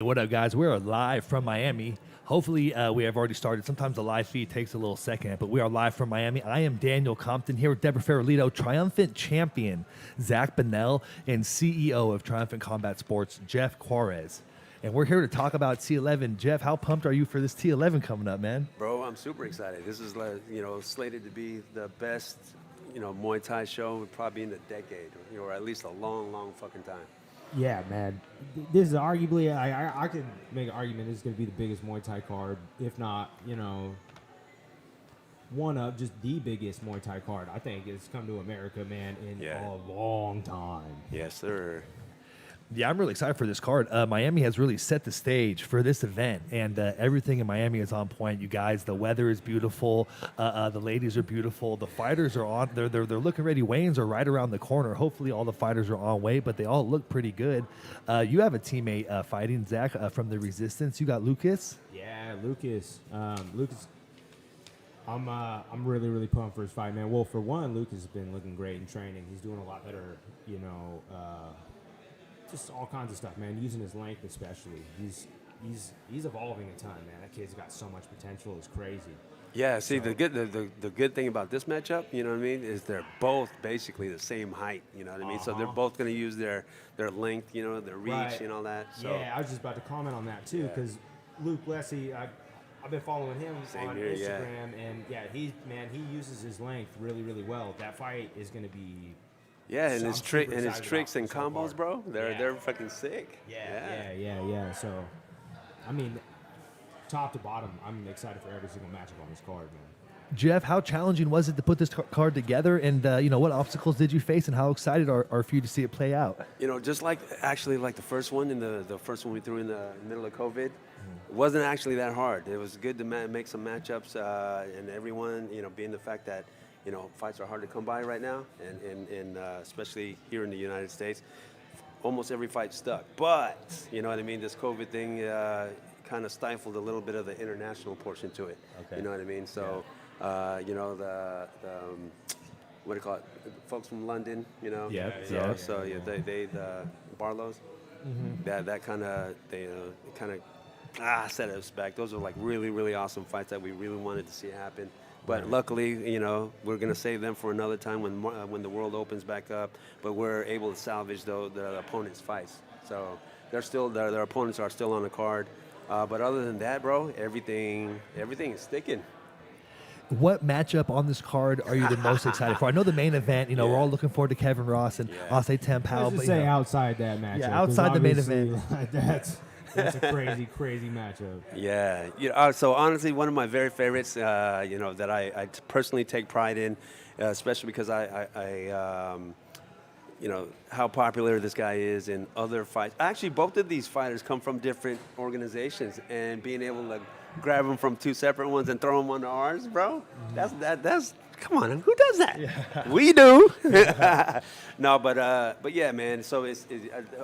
What up, guys? We're live from Miami. Hopefully, we have already started. Sometimes the live feed takes a little second, but we are live from Miami. I am Daniel Compton here with Deborah Farrellito, Triumphant Champion, Zach Bunnell, and CEO of Triumphant Combat Sports, Jeff Juarez. And we're here to talk about T11. Jeff, how pumped are you for this T11 coming up, man? Bro, I'm super excited. This is slated to be the best, Muay Thai show probably in a decade, or at least a long, long fucking time. Yeah, man. This is arguably, I could make an argument this is going to be the biggest Muay Thai card, if not, one of just the biggest Muay Thai card. I think it's come to America, man, in a long time. Yes, sir. Yeah, I'm really excited for this card. Miami has really set the stage for this event, and everything in Miami is on point. You guys, the weather is beautiful. The ladies are beautiful. The fighters are on. They're looking ready. Weigh-ins are right around the corner. Hopefully, all the fighters are on weight, but they all look pretty good. You have a teammate fighting, Zach, from the Resistance. You got Lucas. Yeah, Lucas. Lucas. I'm really, really pumped for his fight, man. Well, for one, Lucas has been looking great in training. He's doing a lot better, just all kinds of stuff, man. Using his length, especially. He's evolving a ton, man. That kid's got so much potential. It's crazy. Yeah. See, the good thing about this matchup, you know what I mean, is they're both basically the same height. You know what I mean. So they're both going to use their length, their reach, Right. and all that. So. Yeah, I was just about to comment on that too, because Luke Leslie, I've been following him on Instagram, and he uses his length really, really well. That fight is going to be. Yeah, and So his I'm tricks super excited and about combos, so bro. They're Yeah. they're fucking sick. Yeah. So, I mean, top to bottom, I'm excited for every single matchup on this card, man. Jeff, how challenging was it to put this card together? And, what obstacles did you face, and how excited are for you to see it play out? Just like the first one the first one we threw in the middle of COVID, it wasn't actually that hard. It was good to make some matchups, and everyone, being the fact that, fights are hard to come by right now, and especially here in the United States, almost every fight stuck. But, you know what I mean, this COVID thing kind of stifled a little bit of the international portion to it. Okay. You know what I mean? So, the what do you call it? Folks from London, Yeah. So they the Barlows, that kind of set us back. Those are like really, really awesome fights that we really wanted to see happen. But luckily, we're gonna save them for another time when the world opens back up. But we're able to salvage the opponents' fights. So they're still their opponents are still on the card. But other than that, bro, everything is sticking. What matchup on this card are you the most excited for? I know the main event, we're all looking forward to Kevin Ross and Ase Tempao. Let's just say outside that matchup. Yeah, outside the main obviously, event. That's a crazy, crazy matchup. Yeah. So honestly, one of my very favorites, that I personally take pride in, especially because I how popular this guy is in other fights. Actually, both of these fighters come from different organizations, and being able to grab them from two separate ones and throw them onto ours, bro. That's come on, who does that? Yeah. We do. No, but yeah, man. So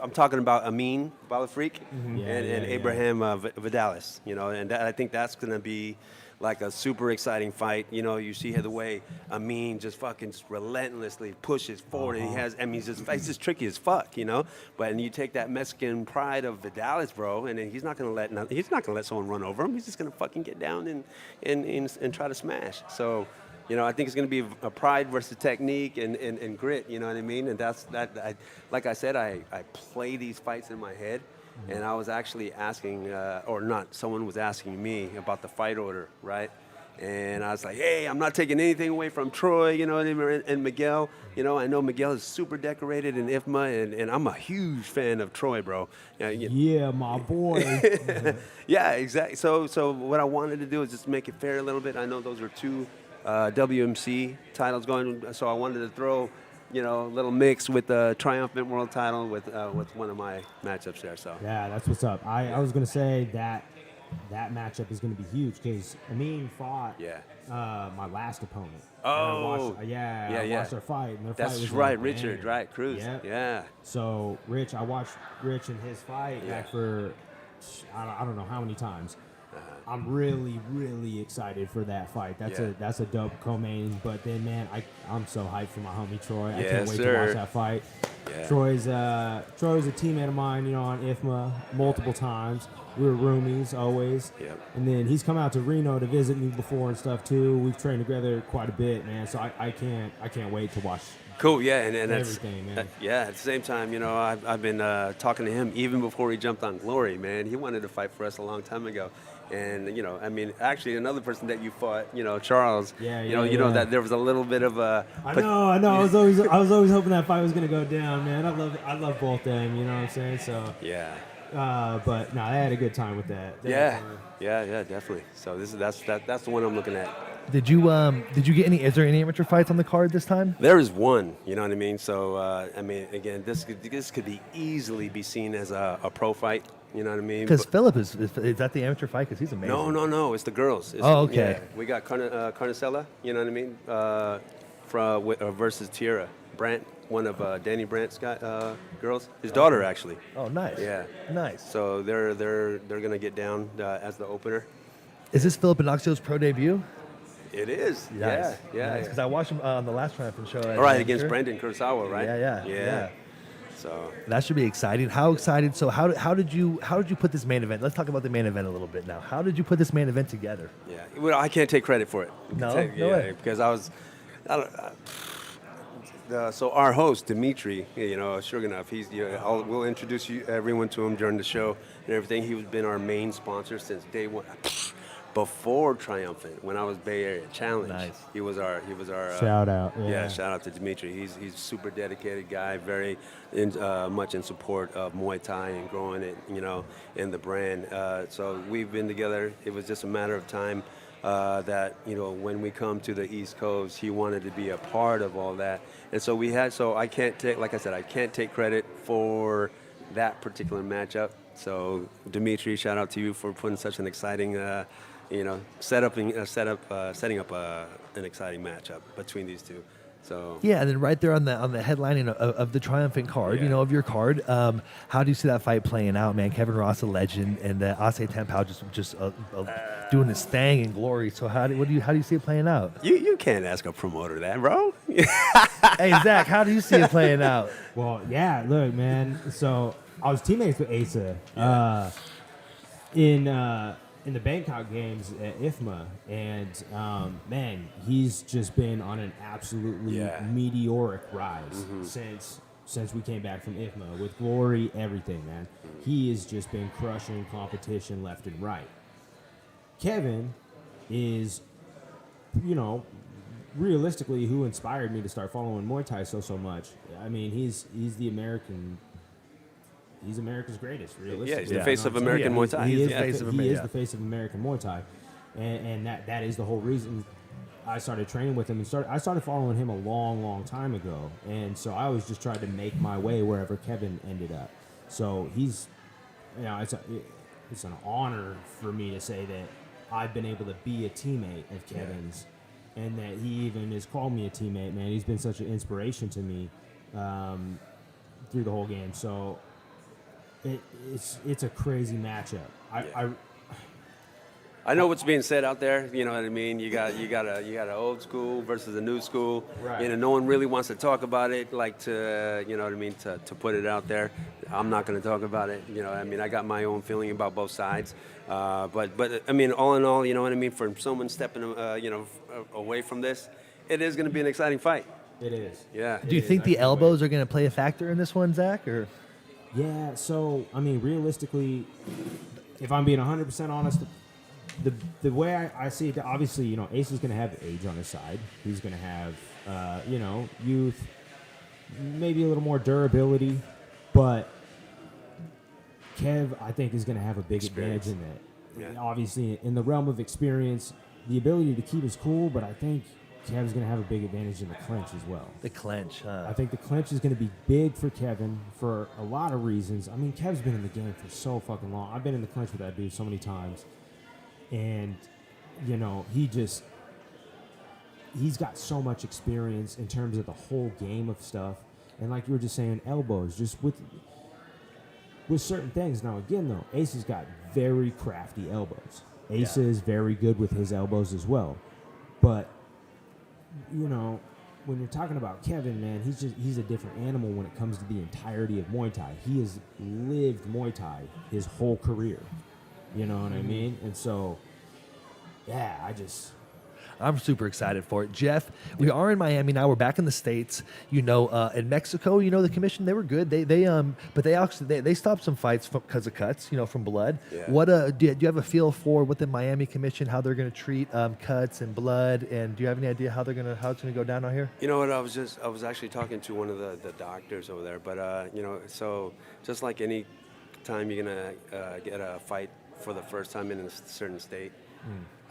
I'm talking about Amin Balafreak and Abraham Vidalis. And I think that's gonna be like a super exciting fight. You see the way Amin just fucking relentlessly pushes forward, and he's just tricky as fuck, But and you take that Mexican pride of Vidalis, bro, and then he's not gonna let someone run over him. He's just gonna fucking get down and try to smash. So, I think it's gonna be a pride versus technique and grit. You know what I mean? And like I said, I play these fights in my head. And I was actually asking, someone was asking me about the fight order, right? And I was like, hey, I'm not taking anything away from Troy, and Miguel. I know Miguel is super decorated in IFMA, and I'm a huge fan of Troy, bro. Yeah, my boy. Yeah, exactly. So what I wanted to do is just make it fair a little bit. I know those are two WMC titles going, so I wanted to throw a little mix with the Triumphant World title with one of my matchups there. So yeah, that's what's up. I was gonna say that matchup is gonna be huge because Amin fought my last opponent. Oh, I watched their fight, and their that's fight was right, like, Richard, man. right, Cruz, yeah. So I watched Rich in his fight back for I don't know how many times. I'm really, really excited for that fight. That's a dope co-main. But then, man, I'm so hyped for my homie Troy. I can't wait to watch that fight. Yeah. Troy's a teammate of mine, on IFMA multiple times. We were roomies always. Yep. And then he's come out to Reno to visit me before and stuff too. We've trained together quite a bit, man. So I can't wait to watch. Cool, yeah, and everything, man. Yeah, at the same time, I've been talking to him even before he jumped on Glory, man. He wanted to fight for us a long time ago, and actually another person that you fought, Charles. Yeah. That there was a little bit of a. I know. I was always hoping that fight was gonna go down, man. I love both of them. You know what I'm saying? So. Yeah. But no, I had a good time with that. Yeah, definitely. So that's the one I'm looking at. Did you get any? Is there any amateur fights on the card this time? There is one, you know what I mean? So, again, this could easily be seen as a pro fight, you know what I mean? Because Philip is that the amateur fight? Because he's amazing. No, it's the girls. Okay. Yeah, we got Carnicella, you know what I mean? Versus Tierra Brandt, one of Danny Brandt's girls. His daughter, actually. Oh, nice. Yeah. Nice. So they're gonna get down as the opener. Is this Philip Inoxio's pro debut? It is. Nice. Yeah. Because I watched him on the last Triumphant show. All right, against Brendan Kurosawa, right? Yeah. So that should be exciting. How excited? So how did you put this main event? Let's talk about the main event a little bit now. How did you put this main event together? Yeah. Well, I can't take credit for it. No way. Because so our host Dimitri, sure enough, he's we'll introduce everyone to him during the show and everything. He's been our main sponsor since day one. Before Triumphant, when I was Bay Area Challenge, nice. he was our shout out. Yeah, shout out to Dimitri. He's super dedicated guy, very much in support of Muay Thai and growing it, in the brand. So we've been together. It was just a matter of time that when we come to the East Coast, he wanted to be a part of all that, and so we had. So I can't take, like I said, I can't take credit for that particular matchup. So Dimitri, shout out to you for putting such an exciting. Setting up an exciting matchup between these two. So yeah, and then right there on the headlining of the Triumphant card, of your card, how do you see that fight playing out, man? Kevin Ross, a legend, and Ase Tempao just doing his thing in Glory. So how do you see it playing out? You can't ask a promoter that, bro. Hey Zach, how do you see it playing out? Well, yeah, look, man. So I was teammates with Asa in the Bangkok games at IFMA, and man, he's just been on an absolutely meteoric rise since we came back from IFMA with Glory, everything, man. He has just been crushing competition left and right. Kevin is, realistically, who inspired me to start following Muay Thai so much. I mean, he's the American. He's America's greatest, realistically. Yeah, he's the face of American Muay Thai. He is the face of American Muay Thai, and that is the whole reason I started training with him. I started following him a long time ago, and so I always just tried to make my way wherever Kevin ended up. So he's, it's an honor for me to say that I've been able to be a teammate of Kevin's, and that he even has called me a teammate. Man, he's been such an inspiration to me through the whole game. So. It's a crazy matchup. I know what's being said out there. You know what I mean. You got an old school versus a new school. Right. No one really wants to talk about it, to put it out there. I'm not going to talk about it. I got my own feeling about both sides. But I mean, all in all, you know what I mean. For someone stepping away from this, it is going to be an exciting fight. It is. Yeah. Do you think the elbows are going to play a factor in this one, Zach, or? Yeah, so, I mean, realistically, if I'm being 100% honest, the way I see it, obviously, Ace is going to have age on his side. He's going to have, youth, maybe a little more durability, but Kev, I think, is going to have a big advantage in that. Yeah. Obviously, in the realm of experience, the ability to keep his cool, but I think Kev's going to have a big advantage in the clinch as well. The clinch, huh? I think the clinch is going to be big for Kevin for a lot of reasons. I mean, Kev's been in the game for so fucking long. I've been in the clinch with that dude so many times. And, he's got so much experience in terms of the whole game of stuff. And like you were just saying, elbows, just with certain things. Now, again, though, Ace has got very crafty elbows. Asa is very good with his elbows as well. But, you know, when you're talking about Kevin, man, he's a different animal when it comes to the entirety of Muay Thai. He has lived Muay Thai his whole career. You know what I mean? And so, yeah, I'm super excited for it. Jeff, we are in Miami now. We're back in the States. You know, in Mexico, you know, the commission, they were good. But they stopped some fights because of cuts, you know, from blood. Yeah. What do you have a feel for what the Miami commission, how they're going to treat cuts and blood? And do you have any idea how it's going to go down out here? You know what? I was actually talking to one of the doctors over there. But you know, so just like any time you're gonna get a fight for the first time in a certain state.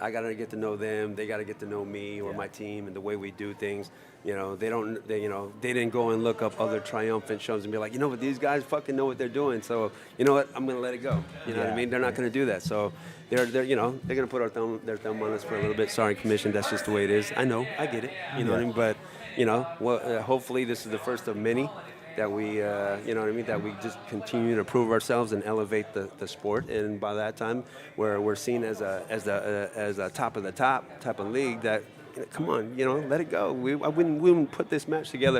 I got to get to know them. They got to get to know me or my team and the way we do things. You know, they didn't go and look up other triumphant shows and be like, you know what, these guys fucking know what they're doing. So, you know what, I'm going to let it go. You know what I mean? They're not going to do that. So they're you know, they're going to put their thumb on us for a little bit. Sorry, commission, that's just the way it is. I know, I get it. You know what I mean? But, you know, well, hopefully this is the first of many that we, you know what I mean, that we just continue to prove ourselves and elevate the sport. And by that time, we're seen as a top of the top type of league that, come on, you know, let it go. We wouldn't put this match together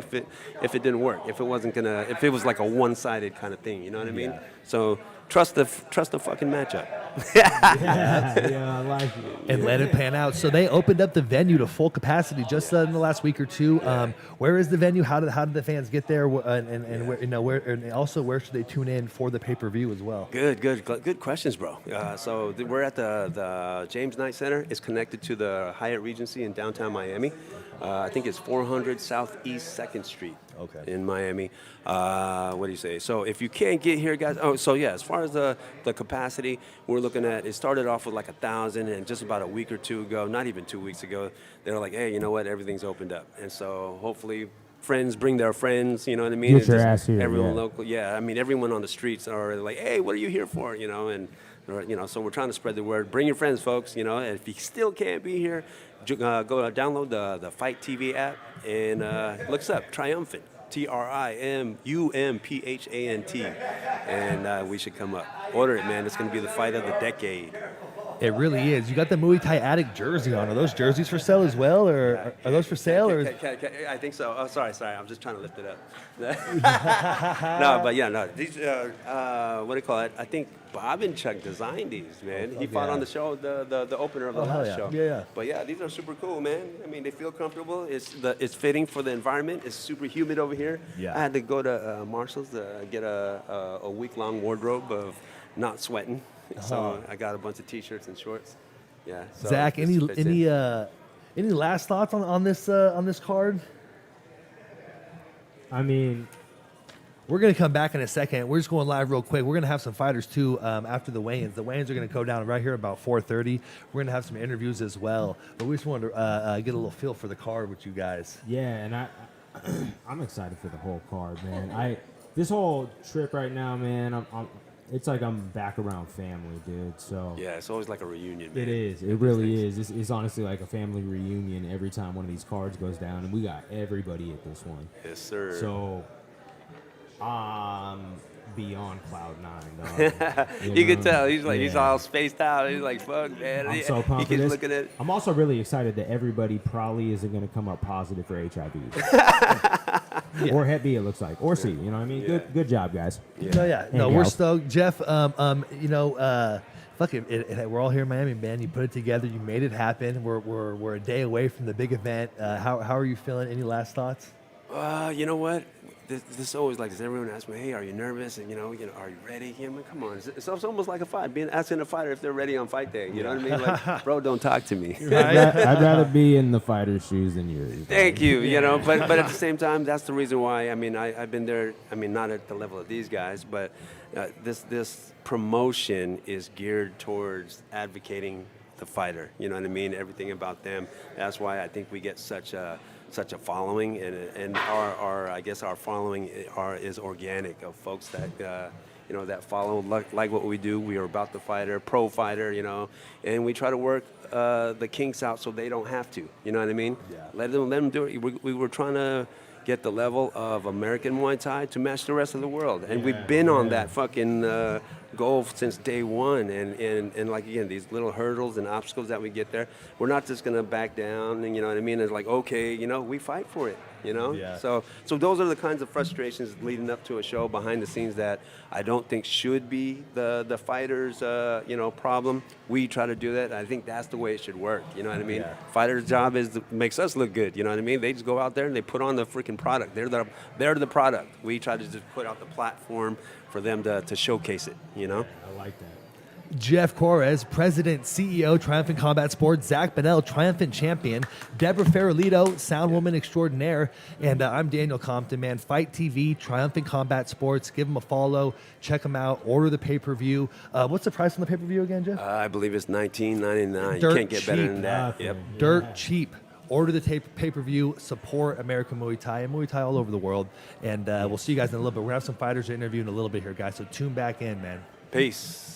if it didn't work. If it was like a one-sided kind of thing, you know what I mean? So trust the fucking matchup. yeah, I like it. And let it pan out. So they opened up the venue to full capacity just in the last week or two. Where is the venue? How did the fans get there? And where, you know, and also where should they tune in for the pay-per-view as well? Good questions, bro. So we're at the James Knight Center. It's connected to the Hyatt Regency in downtown Miami. I think it's 400 Southeast 2nd Street. Okay. In Miami. What do you say? So if you can't get here, guys. Oh, so yeah. As far as the capacity, we're looking at. It started off with like 1,000, and just about a week or two ago, not even 2 weeks ago, they were like, hey, you know what? Everything's opened up, and so hopefully friends bring their friends. You know what I mean? Get your ass here. Everyone local. Yeah. I mean, everyone on the streets are like, hey, what are you here for? You know, and you know, so we're trying to spread the word. Bring your friends, folks. You know, and if you still can't be here, go download the Fight TV app and look us up, Triumphant, TRIMUMPHANT, and we should come up. Order it, man. It's going to be the fight of the decade. It really is. You got the Muay Thai Addict jersey on. Are those jerseys for sale as well, or are those for sale? Or I think so. Oh, sorry. I'm just trying to lift it up. No, but yeah, no. These, what do you call it? I think Bob and Chuck designed these, man. He fought on the show, the opener of the last show. Yeah. But yeah, these are super cool, man. I mean, they feel comfortable. It's fitting for the environment. It's super humid over here. Yeah. I had to go to Marshall's to get a week-long wardrobe of not sweating. So I got a bunch of T-shirts and shorts. Yeah. So Zach, any last thoughts on this card? I mean, we're going to come back in a second. We're just going live real quick. We're going to have some fighters, too, after the weigh-ins. The weigh-ins are going to go down right here about 4:30. We're going to have some interviews as well. But we just wanted to get a little feel for the card with you guys. yeah, and I'm excited for the whole card, man. This whole trip right now, man, it's like I'm back around family, dude. So yeah, it's always like a reunion, man. It is. It really is. It's honestly like a family reunion every time one of these cards goes down, and we got everybody at this one. Yes, sir. So beyond cloud nine, dog. You can tell he's all spaced out. He's like, fuck, man. I'm so pumped He for keeps this. looking at it. I'm also really excited that everybody probably isn't going to come up positive for HIV. Or Hep B, it looks like, or C. You know what I mean? Yeah. Good job, guys. No, we're stoked, Jeff. You know, fuck it, we're all here in Miami, man. You put it together. You made it happen. We're a day away from the big event. How are you feeling? Any last thoughts? You know what? This always like this. Everyone asks me, "Hey, are you nervous?" And you know, are you ready? You know, come on, it's almost like a fight. Asking a fighter if they're ready on fight day. You know what I mean? Like, bro, don't talk to me. I'd rather be in the fighter's shoes than yours. Thank you. You know, but at the same time, that's the reason why. I mean, I've been there. I mean, not at the level of these guys, but this promotion is geared towards advocating the fighter. You know what I mean? Everything about them. That's why I think we get such a following, and our I guess our following is organic of folks that you know, that follow like what we do. We are about the fighter, pro fighter, you know, and we try to work the kinks out so they don't have to. You know what I mean? Yeah. Let them do it. We were trying to get the level of American Muay Thai to match the rest of the world, and we've been on that fucking goal since day one. And like, again, these little hurdles and obstacles that we get there, we're not just going to back down. And you know what I mean? It's like, okay, you know, we fight for it, you know? Yeah. So those are the kinds of frustrations leading up to a show behind the scenes that I don't think should be the fighter's, you know, problem. We try to do that. I think that's the way it should work. You know what I mean? Yeah. Fighter's job is makes us look good. You know what I mean? They just go out there and they put on the freaking product. They're the product. We try to just put out the platform for them to showcase it. You know? I like that. Jeff Corres, President, CEO, Triumphant Combat Sports. Zach Bunnell, Triumphant Champion. Deborah Farolito, Sound Woman Extraordinaire. And I'm Daniel Compton, man. Fight TV, Triumphant Combat Sports. Give them a follow. Check them out. Order the pay-per-view. What's the price on the pay-per-view again, Jeff? I believe it's $19.99. You Dirt can't get better cheap. than that. Yep. Dirt cheap. Order the pay-per-view. Support American Muay Thai and Muay Thai all over the world. And we'll see you guys in a little bit. We're going to have some fighters to interview in a little bit here, guys. So tune back in, man. Peace.